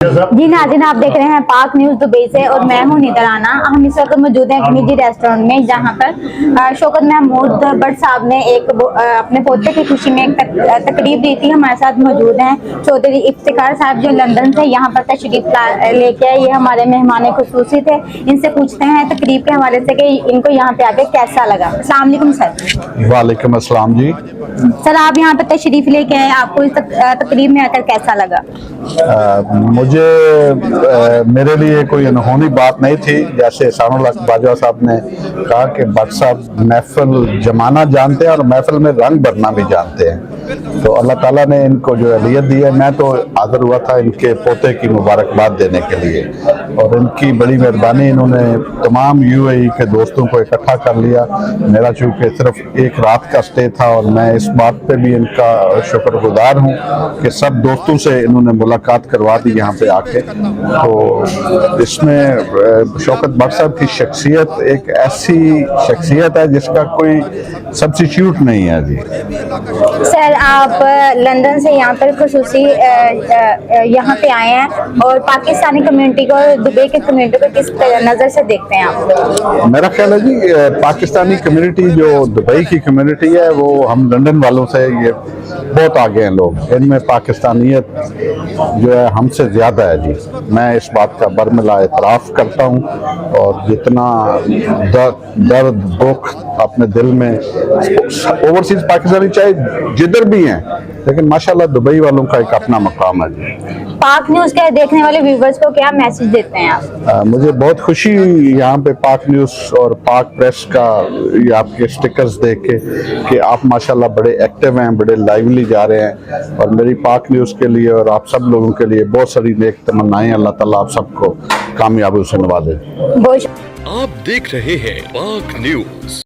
जी नाज़रीन, आप देख रहे हैं पाक न्यूज़ दुबई से और मैं हूं निदराना। हम इस वक्त मौजूद हैं एक निजी रेस्टोरेंट में, जहां पर शौकत महमूद भट्ट साहब ने अपने पोते की खुशी में एक तकरीब दी थी। हमारे साथ मौजूद हैं चौधरी इफ्तिकार साहब, जो लंदन से यहाँ पर तशरीफ लेके आए। ये हमारे मेहमान खुसूसी थे। इनसे पूछते हैं तकरीब के हवाले से कि इनको यहाँ पे आके कैसा लगा। अस्सलाम वालेकुम सर। वालेकुम अस्सलाम जी। सर, आप यहाँ पे तशरीफ लेके आए, आपको इस तकरीब में आकर कैसा लगा? मेरे लिए कोई अनहोनी बात नहीं थी। जैसे सानुल हक बाजवा साहब ने कहा कि भट्ट साहब महफिल जमाना जानते हैं और महफिल में रंग भरना भी जानते हैं, तो अल्लाह ताला ने इनको जो अहलियत दी है, मैं तो हाज़िर हुआ था इनके पोते की मुबारकबाद देने के लिए, और इनकी बड़ी मेहरबानी, इन्होंने तमाम यूएई के दोस्तों को इकट्ठा कर लिया। मेरा चूँकि सिर्फ एक रात का स्टे था, और मैं इस बात पे भी इनका शुक्रगुजार हूँ कि सब दोस्तों से इन्होंने मुलाकात करवा दी यहाँ पे आके। तो इसमें शौकत भट्ट साहब की शख्सियत एक ऐसी शख्सियत है जिसका कोई सब्स्टिट्यूट नहीं है जी। सर, आप लंदन से यहाँ पर खुसूसी यहाँ पे आए हैं, और पाकिस्तानी कम्युनिटी को, दुबई की कम्युनिटी को किस नज़र से देखते हैं आप? मेरा ख्याल है जी, पाकिस्तानी कम्युनिटी जो दुबई की कम्युनिटी है, वो हम लंदन वालों से ये बहुत आगे हैं लोग। इनमें पाकिस्तानियत जो है हमसे ज़्यादा है जी। मैं इस बात का बरमिला एतराफ़ करता हूँ, और जितना दर्द दुख अपने दिल में, ओवरसीज पाकिस्तानी चाहे जिधर भी हैं, लेकिन माशाल्लाह दुबई वालों का एक अपना मकाम है जी। पाक न्यूज़ के देखने वाले व्यूवर्स को क्या मैसेज देते हैं आप? मुझे बहुत खुशी यहाँ पे पाक न्यूज़ और पाक प्रेस का ये आपके स्टिकर्स देख के कि आप माशाल्लाह बड़े एक्टिव हैं, बड़े लाइवली जा रहे हैं, और मेरी पाक न्यूज़ के लिए और आप सब लोगों के लिए बहुत सारी नेक तमन्नाएं। अल्लाह ताला आप सबको कामयाबी से नवाजे। आप देख रहे हैं पाक न्यूज़।